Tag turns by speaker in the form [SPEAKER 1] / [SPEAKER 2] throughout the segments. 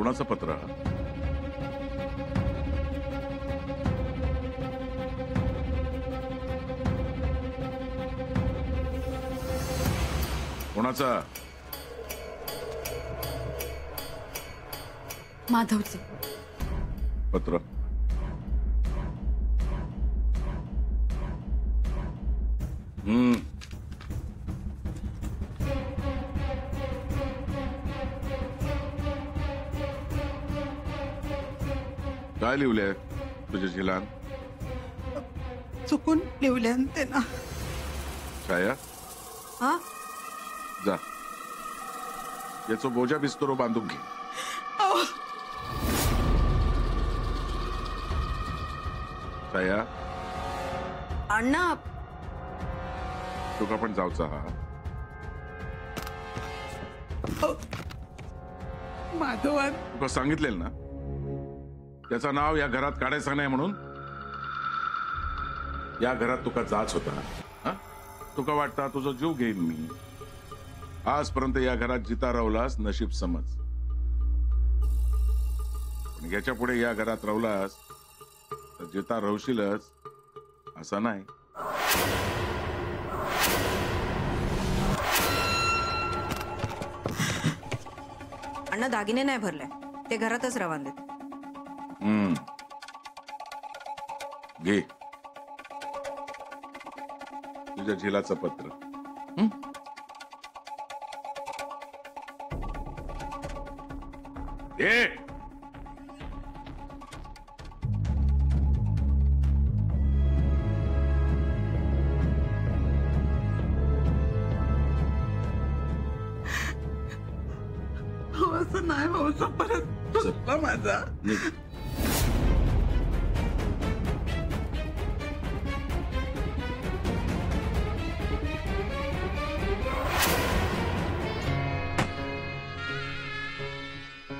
[SPEAKER 1] कोणाचं पत्र? कोणाचा?
[SPEAKER 2] माधवचे
[SPEAKER 1] पत्र. काय लिहिलंय तुझ्या झिलान?
[SPEAKER 3] चुकून लिवल्यान ते ना.
[SPEAKER 1] छाया,
[SPEAKER 3] हा
[SPEAKER 1] जा याचं बोजा बिस्तरो बांधून घे. छाया,
[SPEAKER 3] अण्णा
[SPEAKER 1] तुका पण जाऊचा हा.
[SPEAKER 3] माधवान
[SPEAKER 1] तुका सांगितलेलं ना त्याचं नाव या घरात काढायचं नाही म्हणून. या घरात तुका जाच होता. हा? तुका वाटता तुझा जीव घेईन मी. आजपर्यंत या घरात जिता रावलास नशीब समज. पण याच्या पुढे या घरात रावलास तर जिता राहशीलच असं नाही.
[SPEAKER 3] अण्णा दागिने नाही भरले, ते घरातच रवान देत.
[SPEAKER 1] घे तुझ्या झिलाचं पत्र. घे.
[SPEAKER 3] असं नाही भाऊचा परत चुकला माझा.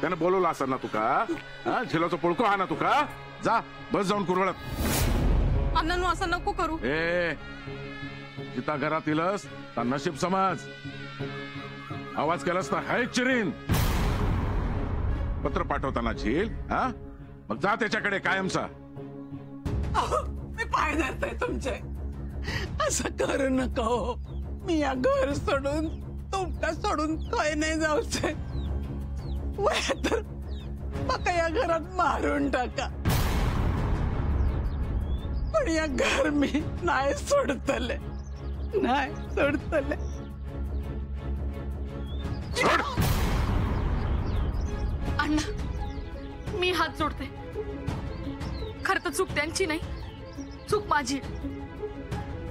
[SPEAKER 1] त्यानं बोलवलं असं ना तुका. हा, झिलाचं पुळको हा ना तुका. जा बस जाऊन कुरवळत.
[SPEAKER 2] अण्णा असं नको करू.
[SPEAKER 1] ए जिता घरात येलस तर नशीब समज. आवाज केलास तर हाय चिरीन. पत्र पाठवताना झील. हा मग जा त्याच्याकडे कायमचा.
[SPEAKER 3] मी पाय धरतोय तुमचे. असं करू नका हो. मी या घर सोडून तुमका सोडून काय नाही जाऊचे. वय तर मका या घरात मारून टाका, पण या घर मी नाही सोडतले. नाही सोडतले.
[SPEAKER 2] अण्णा मी हात जोडते. खरं तर चूक त्यांची नाही, चूक माझी.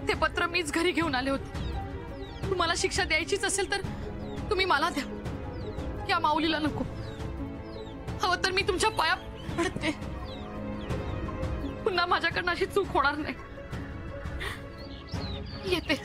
[SPEAKER 2] ते पत्र मीच घरी घेऊन आले होते. तुम्हाला शिक्षा द्यायचीच असेल तर तुम्ही मला द्या, या माऊलीला नको. हवं तर मी तुमच्या पाया पडते. पुन्हा माझ्याकडनं अशी चूक होणार नाही. येते.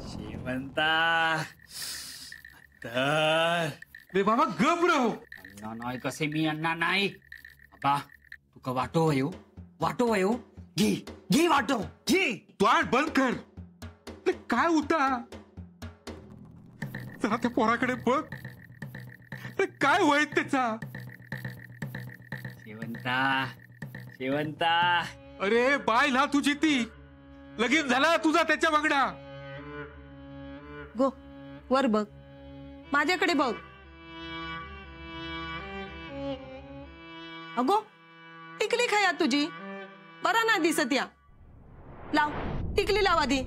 [SPEAKER 4] शेवंता तर
[SPEAKER 5] रे बाबा गप राहू.
[SPEAKER 4] अण्णा नाही कसे मी अण्णा नाही. का तुका वाटो वयो घे वाटो घे.
[SPEAKER 5] तोंड बंद कर. ते काय होता जरा त्या पोराकडे बघ. अरे काय वय त्याचा.
[SPEAKER 4] शेवंता
[SPEAKER 5] अरे बाय ना तुझी ती लगीन झाला तुझा त्याच्या वांगडा.
[SPEAKER 6] गो वर बघ माझ्याकडे बघ. अगो टिकली खाया तुझी बरा ना दिसत या. लाव टिकली लाव आधी.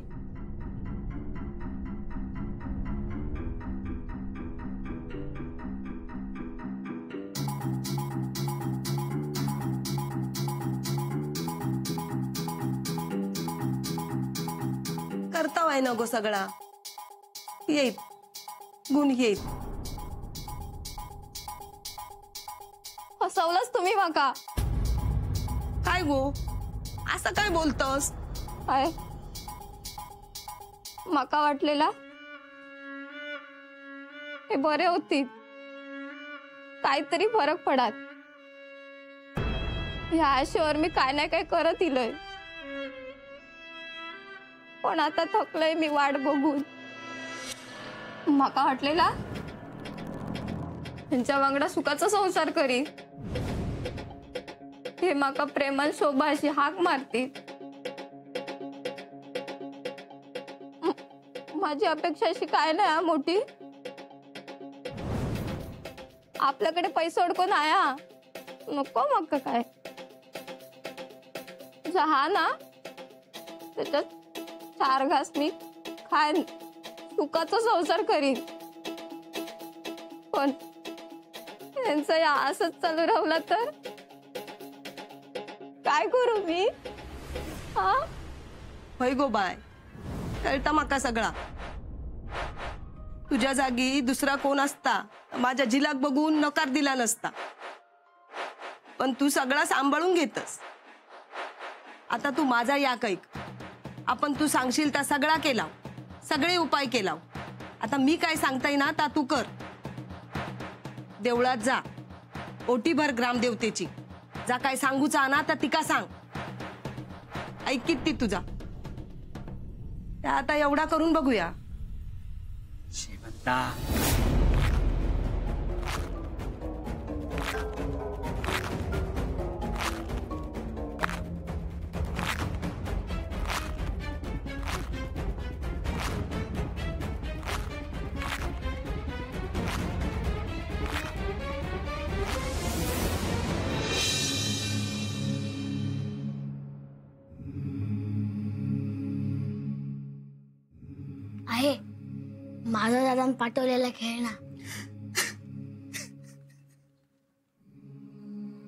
[SPEAKER 6] करता वाय ना गो सगळा येत गुण येत.
[SPEAKER 2] फसवलंच तुम्ही माका.
[SPEAKER 6] काय गो असं काय बोलतस.
[SPEAKER 2] काय माका वाटलेला हे बरे होती काहीतरी फरक पडात. ह्या आशेवर मी काय नाही काय करत इलोय. पण आता थकलंय मी वाट बघून. माका वाटलेला त्यांच्या वांगडा सुखाचा संसार करी. हे माका प्रेमान शोभाशी हाक मारती. माझी अपेक्षा अशी काय नाही हा मोठी. आपल्याकडे पैसे अडकून आया नको मग काय. हा ना त्याच्यात 4 घास मी खाईन सुखाचा संसार करीन. पण यांचं या असंच चालू राहिलं तर काय करू मी. हा
[SPEAKER 6] होय गो बाय कळता माका सगळा. तुझ्या जागी दुसरा कोण असता माझ्या जिलाक बघून नकार दिला नसता. पण तू सगळा सांभाळून घेतस. आता तू माझा या कैक. आपण तू सांगशील त्या सगळा केला सगळे उपाय केला. आता मी काय सांगताय ना ता तू कर. देवळात जा ओटी भर ग्रामदेवतेची. जा काय सांगूचा ना तर तिका सांग. ऐकित ती तुझा. त्या आता एवढा करून बघूया.
[SPEAKER 4] शेवंता
[SPEAKER 7] आहे माझा दादान पाठवलेला खेळणा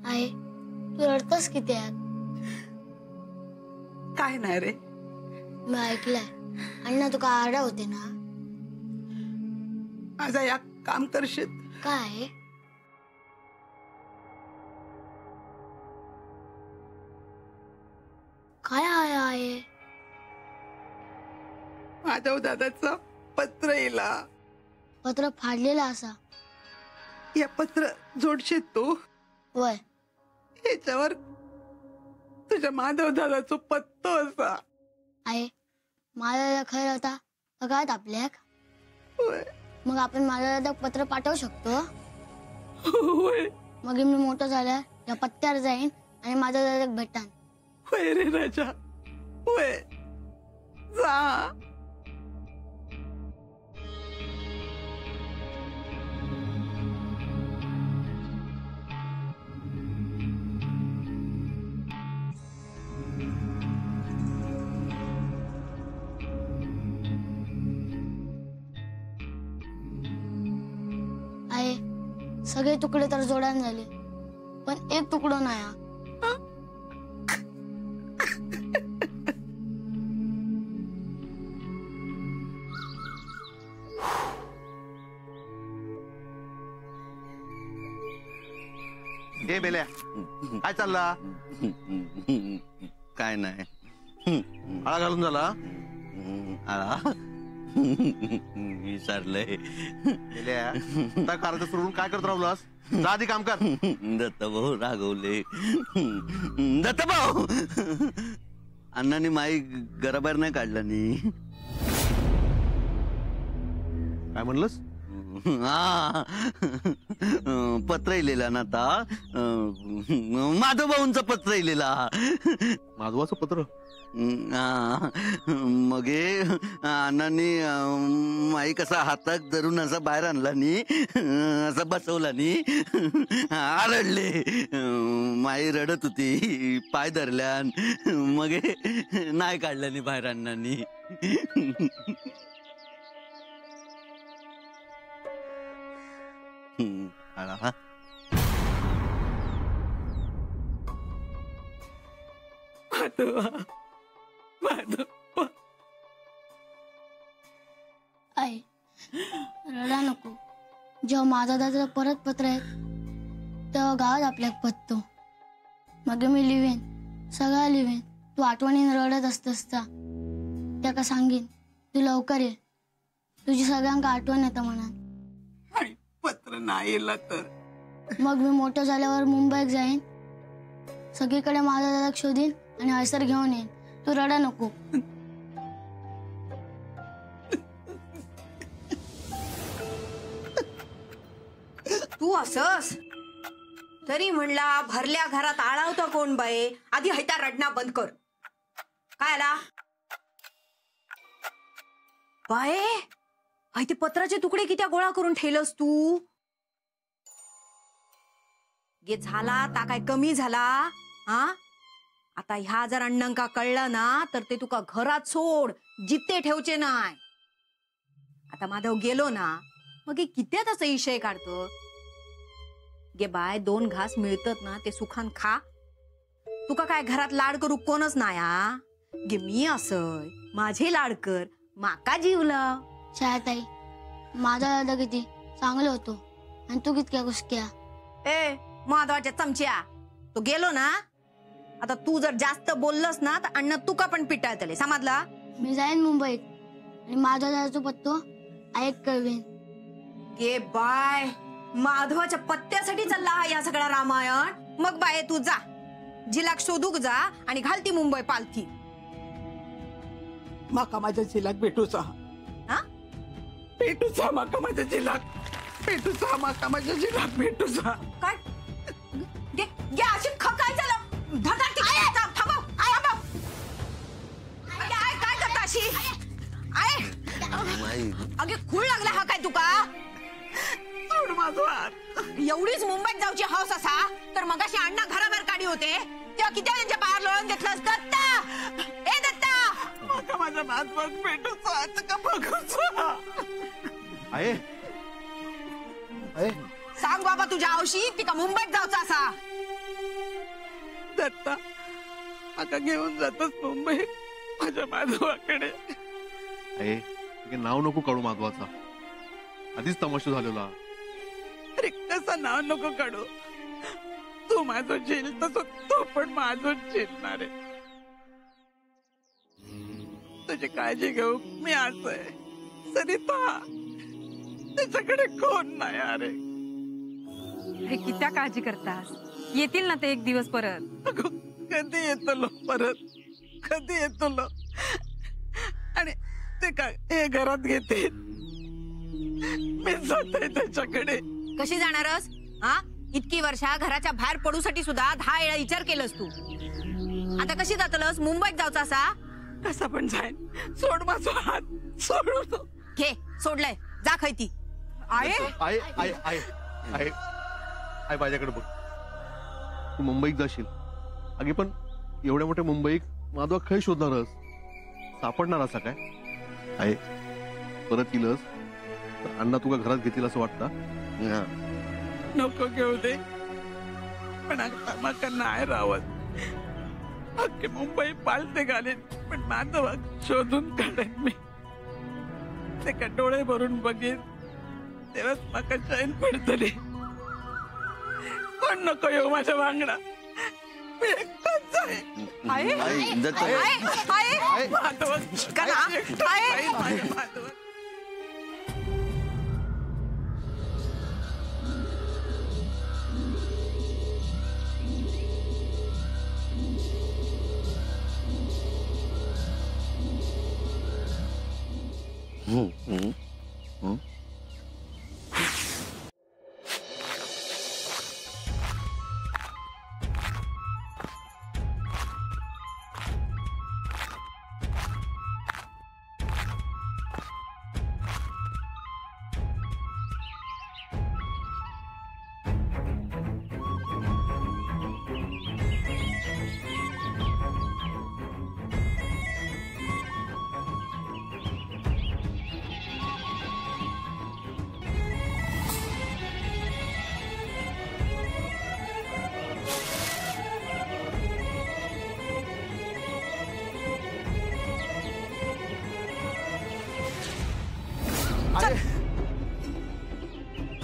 [SPEAKER 7] आहे. तू रडतस किती यात.
[SPEAKER 3] काय नाही रे.
[SPEAKER 7] मी ऐकलंय अण्णा तुका आरडा होते ना.
[SPEAKER 3] माझा या काम करशील.
[SPEAKER 7] काय काय आहे.
[SPEAKER 3] माझ्या दादाचं पत्र येला.
[SPEAKER 7] पत्र फाडलेला असा.
[SPEAKER 3] या पत्र जोडशील तू.
[SPEAKER 7] वय
[SPEAKER 3] ह्याच्यावर तुझ्या माधव दादाचा पत्तो असा.
[SPEAKER 7] आहे माझा खैर होता का काय आपल्याक.
[SPEAKER 3] होय
[SPEAKER 7] मग आपण माझा दादा पत्र पाठवू शकतो.
[SPEAKER 3] होय
[SPEAKER 7] मग मी मोठं झालं या पत्त्यावर जाईन आणि माझा दादा भेटान.
[SPEAKER 3] होय रे राजा होय. जा.
[SPEAKER 7] आहे सगळे तुकडे तर जोडान झाले पण एक तुकडो नाही हा.
[SPEAKER 8] हे बेल्या काय चालला.
[SPEAKER 9] काय नाही.
[SPEAKER 8] आळा घालून झाला.
[SPEAKER 9] आळा विसरलंय.
[SPEAKER 8] बेल्या आता कारचं सोडून काय करत राहलास. जा आधी काम कर.
[SPEAKER 9] दत्तभाऊ रागवले. दत्तभाऊ अण्णांनी माई घराबाहेर नाही काढला नी.
[SPEAKER 8] काय म्हणलंस?
[SPEAKER 9] हा पत्र लिहिला ना आता. माधवभाऊंचं पत्र लिहिला.
[SPEAKER 8] माधवाचं पत्र?
[SPEAKER 9] मग अण्णांनी माई कसा हातात धरून असा बाहेर आणला नी, असा बसवला नी. आरडले. माई रडत होती. पाय धरल्यान. मग नाही काढला नी बाहेर अण्णांनी. आळा
[SPEAKER 7] आई रडा नको. जेव्हा माझा दादा परत पत्र आहे तेव्हा गावात आपल्याक पत्तो. मग मी लिवेन, सगळं लिवेन. तू आठवणीने रडत असतस त्याका सांगेन तू लवकर ये. तुझी सगळ्यांका आठवण येतं म्हणा.
[SPEAKER 3] आणि पत्र नाही येला तर
[SPEAKER 7] मग मी मोठं झाल्यावर मुंबईत जाईन. सगळीकडे माझा दादा शोधीन आणि हयसर घेऊन येईन. तू रडा नको.
[SPEAKER 10] तू असस तरी म्हणला भरल्या घरात आळावता कोण बाये. आधी हैता रडणा बंद कर. काय आला बाये? हाय ते पत्राचे तुकडे किती गोळा करून ठेवलंस तू? गे झाला ता काय कमी झाला? हा आता ह्या जर अण्णांका कळलं ना तर ते तुका घरात सोड जिते ठेवचे नाही. आता माधव गेलो ना मग किती तसं विषय काढतो. गे बाय 2 घास मिळतात ना ते सुखान खा. तुका काय घरात लाड करू कोणच नाही. गे मी असय माझे लाड कर माका जीवला.
[SPEAKER 7] शाळेताई माझा दादा किती चांगलं होतो आणि तू कितक्या कुसक्या.
[SPEAKER 10] ए माधवाच्या चमच्या तू गेलो ना आता तू जर जास्त बोललस ना तर अण्णा तुका पण पिटाळतले. समजला?
[SPEAKER 7] मी जाईन मुंबईत आणि माझा दादाचा पत्तो ऐक कळवेन.
[SPEAKER 10] गे बाय माधवाच्या पत्त्यासाठी चालला हा या सगळा रामायण. मग बाय तू जा जिलाक शोधूक जा आणि घालती मुंबई पालथी.
[SPEAKER 3] माका माझ्या जिलाक भेटूचा.
[SPEAKER 10] हा
[SPEAKER 3] भेटूचा माका माझ्या जिलाक भेटूचा. माका माझ्या जिलाक भेटूचा.
[SPEAKER 10] काय गे गे अशी काय झालं? धडधडती थांबव थांबव. काय करता अशी? अगे खूळ लागला हा काय तुका?
[SPEAKER 3] सोड माझा हात.
[SPEAKER 10] एवढीच मुंबईत जाऊची हौस असा तर मगाशी अण्णा घराबाहेर काढी होते तेव्हा किती त्यांच्या बाहेर लोळून घेतलंस? दत्ता ए दत्ता
[SPEAKER 3] माका माझा भात बघ भेटूचा. आता का बघूचा?
[SPEAKER 8] आहे आहे
[SPEAKER 10] सांग बाबा तुझ्या हौशी तिका मुंबईत जाऊचा असा.
[SPEAKER 3] दत्ता माका घेऊन जातस मुंबईत माझ्या माधवाकडे.
[SPEAKER 8] आहे हे नाव नको काढू माधवाचा. आधीच तमाशा झालेला.
[SPEAKER 3] अरे कसा नाव नको काढू. तू माझं झेल तसं तो पण माझं झेलणार आहे. तुझी काळजी घेऊ मी असं सरिता. त्याच्याकडे कोण नाही. अरे
[SPEAKER 11] अरे कित्या काळजी करतास? येतील ना ते एक दिवस परत.
[SPEAKER 3] कधी येतो परत? कधी येतो? आणि ते काय हे घरात घेते. मी जाते त्याच्याकडे.
[SPEAKER 10] कशी जाणारस? हा इतकी वर्षा घराच्या बाहेर पडूसाठी सुद्धा 10 वेळा विचार केलंस तू. आता कशी जातलस? मुंबईत जाऊचा असा?
[SPEAKER 3] कसा पण जाईन. सोड माझा हात. सोड.
[SPEAKER 10] घे सोडलाय. जा खैती. आहे
[SPEAKER 8] आहे आहे आहे आहे आहे माझ्याकडे बघ. तू मुंबईत जाशील. अगे पण एवढ्या मोठ्या मुंबईत माधवा खै शोधणारस? सापडणार असा काय? आहे परत येईलच तर अण्णा तुला घरात घेतील असं वाटतं?
[SPEAKER 3] नको घेऊ दे. पण आता माका नाही राहत. अख्खे मुंबई पालते घालेन पण माधव शोधून काढेन मी. ते का डोळे भरून बघेन तेव्हाच माका चैन पडतले. कोण नको येऊ माझ्या वांगडा. मी एकटाच आहे. माधव माधव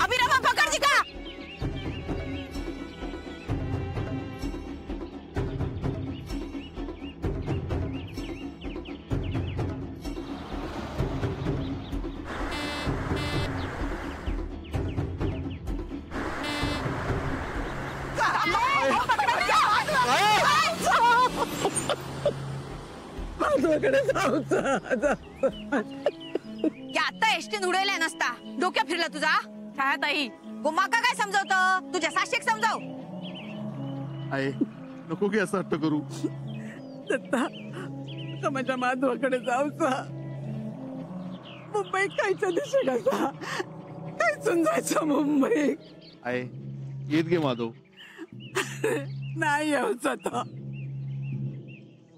[SPEAKER 10] अभिरामा पकड़ जी का
[SPEAKER 3] माझ्याकडे जाऊचा
[SPEAKER 10] या आता एसटीन उडवल्या नसता डोक्या फिरला तुझा छायाताई गोमाका काय समजावतं तुझ्या साक्षीक समजाव
[SPEAKER 8] आहे नको की असं हट्ट करू.
[SPEAKER 3] दत्ता का माझ्या माधवाकडे जाऊचा मुंबई कायच्या दिशे कसा काय समजायचं मुंबई
[SPEAKER 8] आहे येत गे माधव.
[SPEAKER 3] नाही यायचा तो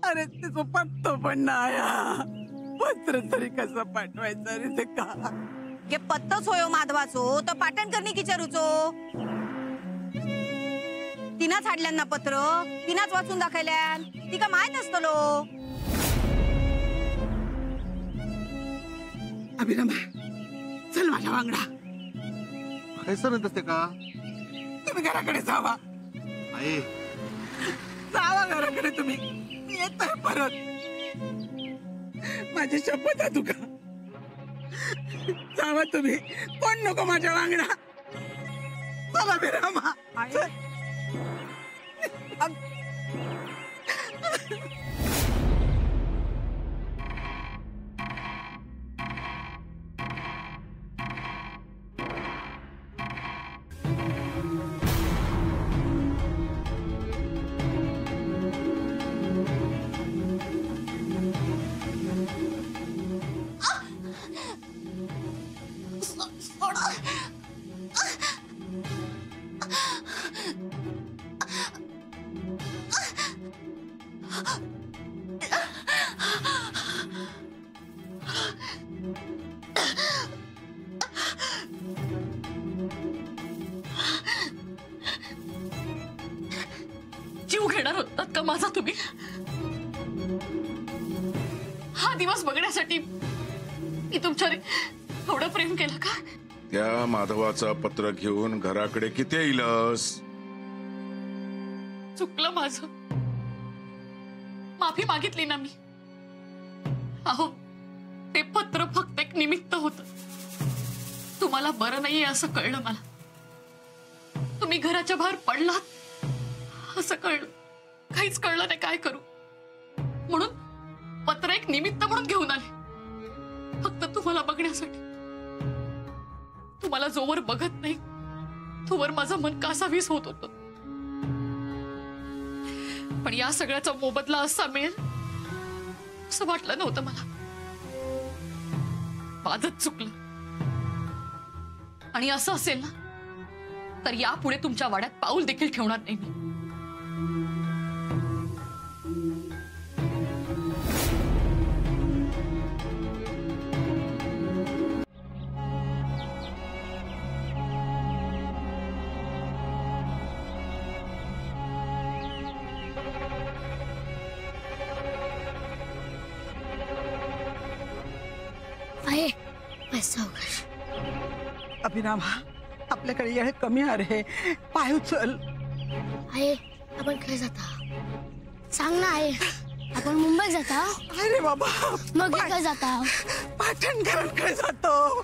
[SPEAKER 3] अरे तिचं पत्तो पण नाही पत्र तरी कसं पाठवायचं रे ते का
[SPEAKER 10] गे पत्तच होयो माधवाचो तर पाटण करणी विचारूचो तिनाच हाडल्यान पत्र तिनाच वाचून दाखयल्यान तिका माहित असतलो.
[SPEAKER 3] अभिरामा चल माझ्या वांगडा.
[SPEAKER 8] काय सर नसते का
[SPEAKER 3] तुम्ही घराकडे जावा
[SPEAKER 8] आहे
[SPEAKER 3] जावा घराकडे तुम्ही मी येत आहे परत माझी शपथ आहे तुका जावा तुम्ही कोण नको माझ्या वांगडा. चला अभिरामा
[SPEAKER 2] जीव घेणार होतात का माझा तुम्ही? हा दिवस बघण्यासाठी मी तुमच्यावर एवढं प्रेम केलं का?
[SPEAKER 1] त्या माधवाचा पत्र घेऊन घराकडे किती येईलस?
[SPEAKER 2] चुकलं माझं, माफी मागितली ना मी. अहो ते पत्र फक्त एक निमित्त होतं. तुम्हाला बरं नाहीये असं कळलं मला. तुम्ही घराच्या बाहेर पडलात असं कळलं. काहीच कळलं नाही काय करू म्हणून पत्र एक निमित्त म्हणून घेऊन आले फक्त तुम्हाला बघण्यासाठी. तुम्हाला जोवर बघत नाही तोवर माझं मन कासावीस होत होतं. पण या सगळ्याचा मोबदला असा मिळेल असं वाटलं नव्हतं मला. माझंच चुकलं. आणि असं असेल ना तर यापुढे तुमच्या वाड्यात पाऊल देखील ठेवणार नाही मी.
[SPEAKER 7] आहे पैसा अवकाश.
[SPEAKER 3] अभिरामा आपल्याकडे येळ कमी आहे पाय उचल.
[SPEAKER 7] आहे आपण काय जाता सांग ना. आहे आपण मुंबईत जाता.
[SPEAKER 3] अरे बाबा
[SPEAKER 7] मग काय जाता
[SPEAKER 3] पाटणकरांकडे जातो.